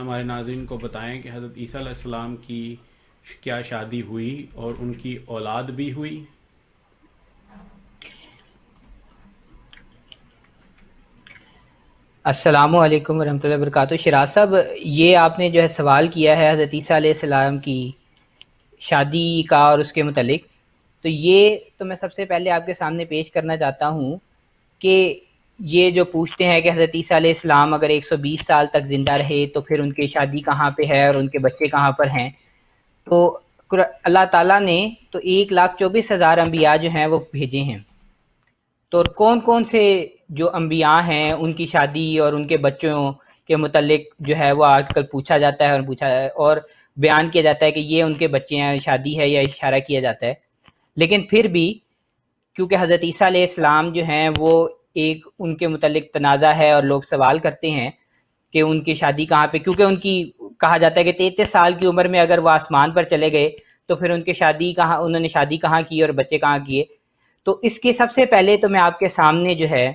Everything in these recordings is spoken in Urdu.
ہمارے ناظرین کو بتائیں کہ حضرت عیسیٰ علیہ السلام کی کیا شادی ہوئی اور ان کی اولاد بھی ہوئی؟ السلام علیکم ورحمۃ اللہ وبرکاتہ۔ شراز صاحب، یہ آپ نے جو ہے سوال کیا ہے حضرت عیسیٰ علیہ السلام کی شادی کا اور اس کے متعلق، تو یہ تو میں سب سے پہلے آپ کے سامنے پیش کرنا چاہتا ہوں کہ یہ جو پوچھتے ہیں کہ حضرت عیسیٰ علیہ السلام اگر 120 سال تک زندہ رہے تو پھر ان کی شادی کہاں پہ ہے اور ان کے بچے کہاں پر ہیں، تو اللہ تعالیٰ نے تو 1,24,000 انبیاء جو ہیں وہ بھیجے ہیں، تو کون کون سے جو انبیاء ہیں ان کی شادی اور ان کے بچوں کے متعلق جو ہے وہ آج کل پوچھا جاتا ہے اور بیان کیا جاتا ہے کہ یہ ان کے بچے ہیں، شادی ہے، یا اشارہ کیا جاتا ہے۔ لیکن پھر بھی کیونکہ حضرت عیسیٰ علیہ السلام جو ہیں وہ ایک ان کے متعلق تنازع ہے اور لوگ سوال کرتے ہیں کہ ان کی شادی کہاں پہ، کیونکہ ان کی کہا جاتا ہے کہ 33 سال کی عمر میں اگر وہ آسمان پر چلے گئے تو پھر ان کی شادی کہاں، انہوں نے شادی کہاں کی اور بچے کہاں کیے۔ تو اس کی سب سے پہلے تو میں آپ کے سامنے جو ہے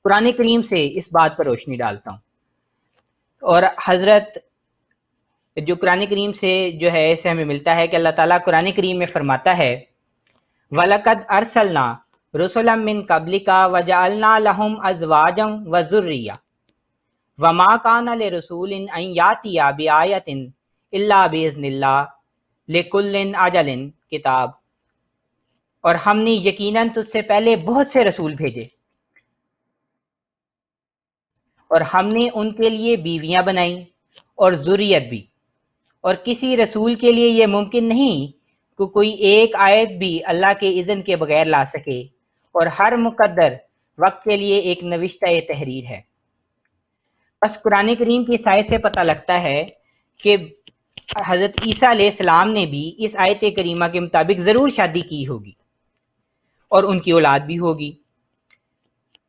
قرآن کریم سے اس بات پر روشنی ڈالتا ہوں، اور حضرت جو قرآن کریم سے جو ہے اسے ہمیں ملتا ہے کہ اللہ تعالیٰ قرآن کریم میں فرماتا ہے وَلَقَدْ أَرْسَلْنَا رُسُلًا مِّن قَبْلِكَ وَجَعَلْنَا لَهُمْ أَزْوَاجًا وَذُرِّيَّةً وَمَا كَانَ لِرَسُولٍ أَن يَأْتِيَ بِآيَةٍ إِلَّا بِإِذْنِ اللَّهِ لِكُلِّ أَجَلٍ کتاب، اور ہم نے یقیناً تجھ سے پہلے بہت سے رسول بھیجے اور ہم نے ان کے لیے بیویاں بنائیں اور ذریت بھی، اور کسی رسول کے لیے یہ ممکن نہیں کہ کوئی ایک آیت بھی اللہ کے اذن کے بغیر لا سکے، اور ہر مقدر وقت کے لیے ایک نوشتہ تحریر ہے۔ بس قرآن کریم کی سائے سے پتہ لگتا ہے کہ حضرت عیسیٰ علیہ السلام نے بھی اس آیت کریمہ کے مطابق ضرور شادی کی ہوگی اور ان کی اولاد بھی ہوگی۔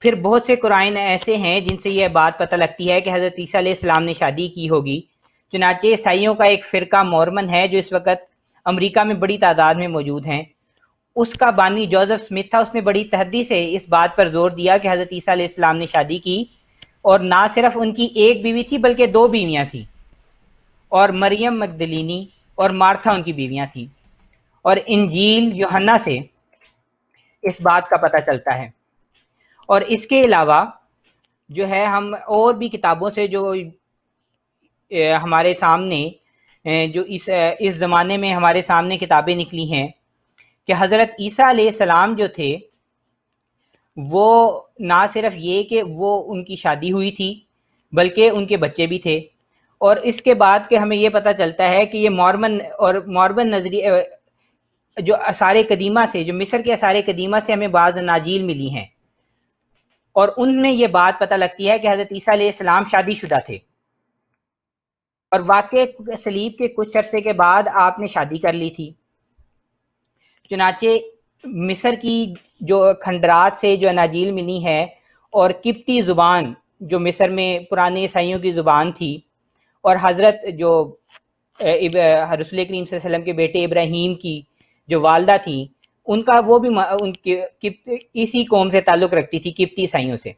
پھر بہت سے قرآن ایسے ہیں جن سے یہ بات پتہ لگتی ہے کہ حضرت عیسیٰ علیہ السلام نے شادی کی ہوگی۔ چنانچہ عیسائیوں کا ایک فرقہ مورمن ہے جو اس وقت امریکہ میں بڑی تعداد میں موجود ہیں، اس کا بانی جوزف اسمتھ تھا، اس نے بڑی تحدی سے اس بات پر زور دیا کہ حضرت عیسیٰ علیہ السلام نے شادی کی، اور نہ صرف ان کی ایک بیوی تھی بلکہ 2 بیویاں تھیں، اور مریم مگدلینی اور مارتھا ان کی بیویاں تھیں، اور انجیل یوحنا سے اس بات کا پتہ چلتا ہے۔ اور اس کے علاوہ جو ہے ہم اور بھی کتابوں سے جو ہمارے سامنے جو اس زمانے میں ہمارے سامنے کتابیں نکلی ہیں کہ حضرت عیسیٰ علیہ السلام جو تھے وہ نہ صرف یہ کہ وہ ان کی شادی ہوئی تھی بلکہ ان کے بچے بھی تھے، اور اس کے بعد کہ ہمیں یہ پتہ چلتا ہے کہ یہ مورمن نظریے جو آثار قدیمہ سے، جو مصر کے آثار قدیمہ سے ہمیں بعض اناجیل ملی ہیں، اور ان میں یہ بات پتہ لگتی ہے کہ حضرت عیسیٰ علیہ السلام شادی شدہ تھے، اور واقع صلیب کے کچھ عرصے کے بعد آپ نے شادی کر لی تھی۔ چنانچہ مصر کی جو کھنڈرات سے جو اناجیل ملی ہے اور قبطی زبان جو مصر میں پرانے عیسائیوں کی زبان تھی، اور حضرت جو رسول کریم صلی اللہ علیہ وسلم کے بیٹے ابراہیم کی جو والدہ تھیں، ان کا وہ بھی ان کے اسی قوم سے تعلق رکھتی تھی، قبطی عیسائیوں سے۔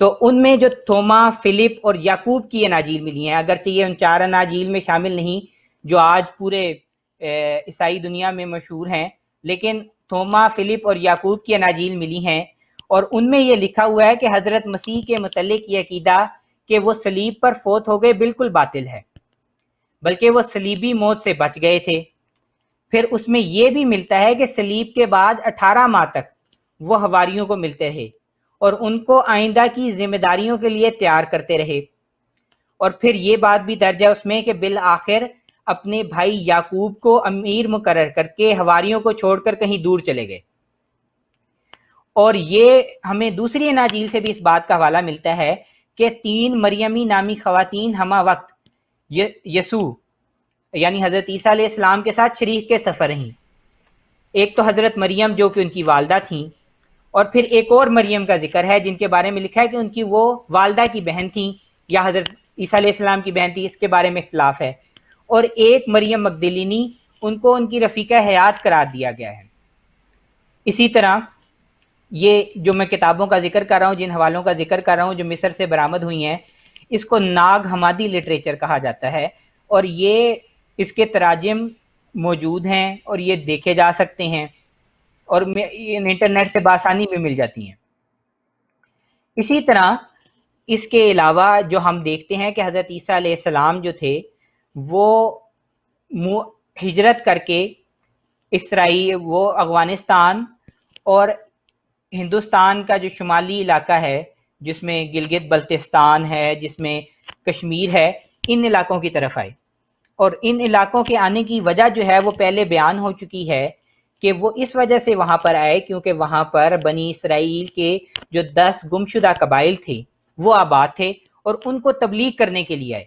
تو ان میں جو توما، فلپ اور یعقوب کی اناجیل ملی ہیں، اگرچہ یہ ان 4 اناجیل میں شامل نہیں جو آج پورے عیسائی دنیا میں مشہور ہیں، لیکن توما، فلپ اور یعقوب کی اناجیل ملی ہیں، اور ان میں یہ لکھا ہوا ہے کہ حضرت مسیح کے متعلق یہ عقیدہ کہ وہ صلیب پر فوت ہو گئے بالکل باطل ہے، بلکہ وہ صلیبی موت سے بچ گئے تھے۔ پھر اس میں یہ بھی ملتا ہے کہ صلیب کے بعد 18 ماہ تک وہ حواریوں کو ملتے رہے اور ان کو آئندہ کی ذمہ داریوں کے لیے تیار کرتے رہے، اور پھر یہ بات بھی درج ہے اس میں کہ بالآخر اپنے بھائی یعقوب کو امیر مقرر کر کے حواریوں کو چھوڑ کر کہیں دور چلے گئے۔ اور یہ ہمیں دوسری اناجیل سے بھی اس بات کا حوالہ ملتا ہے کہ 3 مریمی نامی خواتین ہمہ وقت یسوع یعنی حضرت عیسیٰ علیہ السلام کے ساتھ شریک کے سفر رہیں۔ ایک تو حضرت مریم جو کہ ان کی والدہ تھیں، اور پھر ایک اور مریم کا ذکر ہے جن کے بارے میں لکھا ہے کہ ان کی وہ والدہ کی بہن تھیں یا حضرت عیسیٰ علیہ السلام کی بہن تھی، اس کے بارے میں اختلاف ہے۔ اور ایک مریم مگدلینی، ان کو ان کی رفیقہ حیات قرار دیا گیا ہے۔ اسی طرح یہ جو میں کتابوں کا ذکر کر رہا ہوں، جن حوالوں کا ذکر کر رہا ہوں جو مصر سے برآمد ہوئی ہیں، اس کو ناگ حمادی لٹریچر کہا جاتا ہے، اور یہ اس کے تراجم موجود ہیں اور یہ دیکھے جا سکتے ہیں اور انٹرنیٹ سے بآسانی بھی مل جاتی ہیں۔ اسی طرح اس کے علاوہ جو ہم دیکھتے ہیں کہ حضرت عیسیٰ علیہ السلام جو تھے وہ ہجرت کر کے اسرائیل، وہ افغانستان اور ہندوستان کا جو شمالی علاقہ ہے جس میں گلگت بلتستان ہے، جس میں کشمیر ہے، ان علاقوں کی طرف آئے۔ اور ان علاقوں کے آنے کی وجہ جو ہے وہ پہلے بیان ہو چکی ہے کہ وہ اس وجہ سے وہاں پر آئے کیونکہ وہاں پر بنی اسرائیل کے جو 10 گمشدہ قبائل تھے وہ آباد تھے اور ان کو تبلیغ کرنے کے لیے آئے۔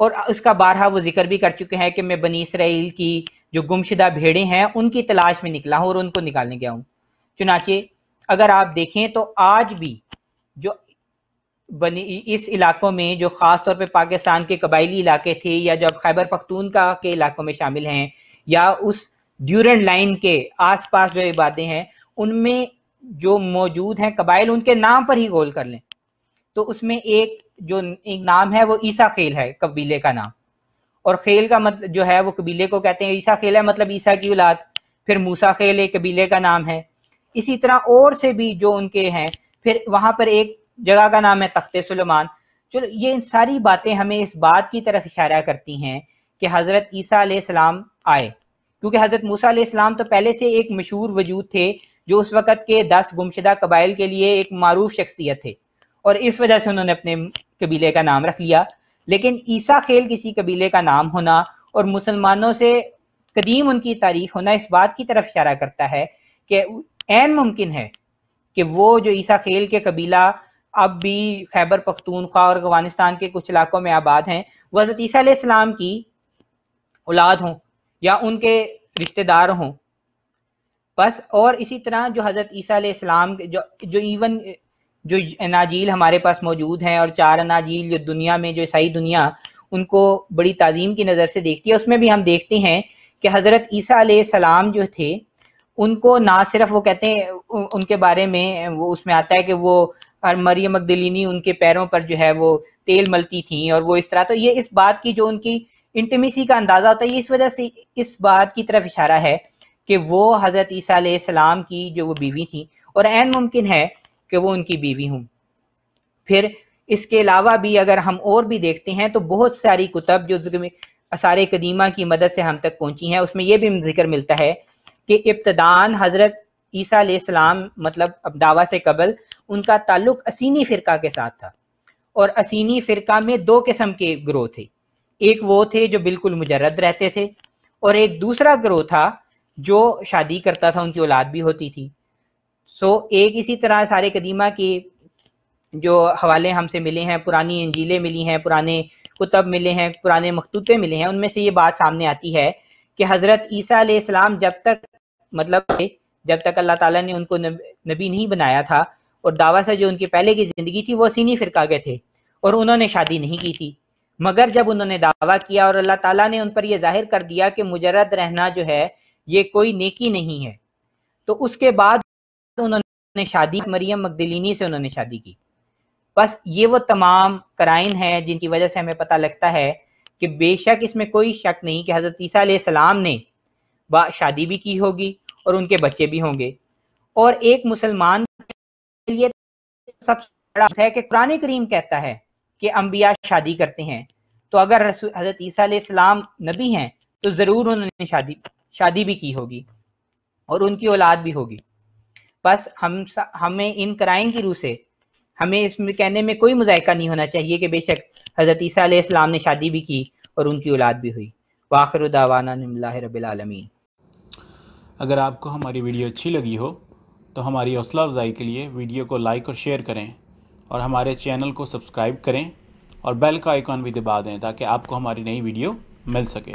اور اس کا بارہا وہ ذکر بھی کر چکے ہیں کہ میں بنی اسرائیل کی جو گمشدہ بھیڑیں ہیں ان کی تلاش میں نکلا ہوں اور ان کو نکالنے گیا ہوں۔ چنانچہ اگر آپ دیکھیں تو آج بھی جو اس علاقوں میں جو خاص طور پہ پاکستان کے قبائلی علاقے تھے یا جو اب خیبر پختونخوا کے علاقوں میں شامل ہیں یا اس ڈیورنڈ لائن کے آس پاس جو عبادیں ہیں ان میں جو موجود ہیں قبائل، ان کے نام پر ہی غور کر لیں تو اس میں ایک نام ہے وہ عیسیٰ خیل ہے، قبیلے کا نام، اور خیل کا مطلب جو ہے وہ قبیلے کو کہتے ہیں، عیسیٰ خیل ہے مطلب عیسیٰ کی اولاد، پھر موسیٰ خیل ایک قبیلے کا نام ہے۔ اسی طرح اور سے بھی جو ان کے ہیں، پھر وہاں پر ایک جگہ کا نام ہے تخت سلیمان۔ چلو یہ ساری باتیں ہمیں اس بات کی طرف اشارہ کرتی ہیں کہ حضرت عیسیٰ علیہ السلام آئے، کیونکہ حضرت موسیٰ علیہ السلام تو پہلے سے ایک مشہور وجود تھے جو اس وقت کے 10 گمشدہ قبائل کے لیے ایک معروف شخصیت تھے، اور اس وجہ سے انہوں نے اپنے قبیلے کا نام رکھ لیا۔ لیکن عیسیٰ خیل کسی قبیلے کا نام ہونا اور مسلمانوں سے قدیم ان کی تاریخ ہونا اس بات کی طرف اشارہ کرتا ہے کہ عین ممکن ہے کہ وہ جو عیسیٰ خیل کے قبیلہ اب بھی خیبر پختونخوا اور افغانستان کے کچھ علاقوں میں آباد ہیں، وہ حضرت عیسیٰ علیہ السلام کی اولاد ہوں یا ان کے رشتہ دار ہوں بس۔ اور اسی طرح جو حضرت عیسیٰ علیہ السلام جو ایون جو اناجیل ہمارے پاس موجود ہیں اور 4 اناجیل جو دنیا میں جو عیسائی دنیا ان کو بڑی تعظیم کی نظر سے دیکھتی ہے، اس میں بھی ہم دیکھتے ہیں کہ حضرت عیسیٰ علیہ السلام جو تھے ان کو نہ صرف وہ کہتے ہیں ان کے بارے میں وہ اس میں آتا ہے کہ وہ مریم مگدلینی ان کے پیروں پر جو ہے وہ تیل ملتی تھیں اور وہ اس طرح، تو یہ اس بات کی جو ان کی انٹیمیسی کا اندازہ ہوتا ہے، یہ اس وجہ سے اس بات کی طرف اشارہ ہے کہ وہ حضرت عیسیٰ علیہ السلام کی جو وہ بیوی تھیں، اور عین ممکن ہے کہ وہ ان کی بیوی ہوں۔ پھر اس کے علاوہ بھی اگر ہم اور بھی دیکھتے ہیں تو بہت ساری کتب جو آثار قدیمہ کی مدد سے ہم تک پہنچی ہیں، اس میں یہ بھی ذکر ملتا ہے کہ ابتداً حضرت عیسیٰ علیہ السلام مطلب اب دعویٰ سے قبل ان کا تعلق اسینی فرقہ کے ساتھ تھا، اور اسینی فرقہ میں 2 قسم کے گروہ تھے، ایک وہ تھے جو بالکل مجرد رہتے تھے اور ایک دوسرا گروہ تھا جو شادی کرتا تھا، ان کی اولاد بھی ہوتی تھی۔ ایک اسی طرح سارے قدیمہ کی جو حوالے ہم سے ملے ہیں، پرانی انجیلیں ملی ہیں، پرانے کتب ملے ہیں، پرانے مخطوطے ملے ہیں، ان میں سے یہ بات سامنے آتی ہے کہ حضرت عیسیٰ علیہ السلام جب تک اللہ تعالیٰ نے ان کو نبی نہیں بنایا تھا، اور دعویٰ سے جو ان کی پہلے کی زندگی تھی وہ اسینی فرقہ کے تھے اور انہوں نے شادی نہیں کی تھی، مگر جب انہوں نے دعویٰ کیا اور اللہ تعالیٰ نے ان پر یہ ظاہر کر دیا کہ مجرد رہنا جو ہے یہ کوئی نیکی نہیں ہے، تو اس کے بعد انہوں نے شادی مریم مگدلینی سے انہوں نے شادی کی۔ بس یہ وہ تمام قرائن ہیں جن کی وجہ سے ہمیں پتہ لگتا ہے کہ بے شک اس میں کوئی شک نہیں کہ حضرت عیسیٰ علیہ السلام نے شادی بھی کی ہوگی اور ان کے بچے بھی ہوں گے۔ اور ایک مسلمان کے لیے سب سے بڑا ہے کہ قرآن کریم کہتا ہے کہ انبیاء شادی کرتے ہیں، تو اگر حضرت عیسیٰ علیہ السلام نبی ہیں تو ضرور انہوں نے شادی بھی کی ہوگی اور ان کی اولاد بھی ہوگی۔ بس ہمیں ان قرائن کی روح سے ہمیں اس میں کہنے میں کوئی مذائقہ نہیں ہونا چاہیے کہ بے شک حضرت عیسیٰ علیہ السلام نے شادی بھی کی اور ان کی اولاد بھی ہوئی۔ وآخر دعوانا الحمدللہ رب العالمین۔ اگر آپ کو ہماری ویڈیو اچھی لگی ہو تو ہماری حوصلہ افزائی کے لیے ویڈیو کو لائک اور شیئر کریں، اور ہمارے چینل کو سبسکرائب کریں اور بیل کا آئیکن بھی دبا دیں تاکہ آپ کو ہماری نئی ویڈیو مل سکے۔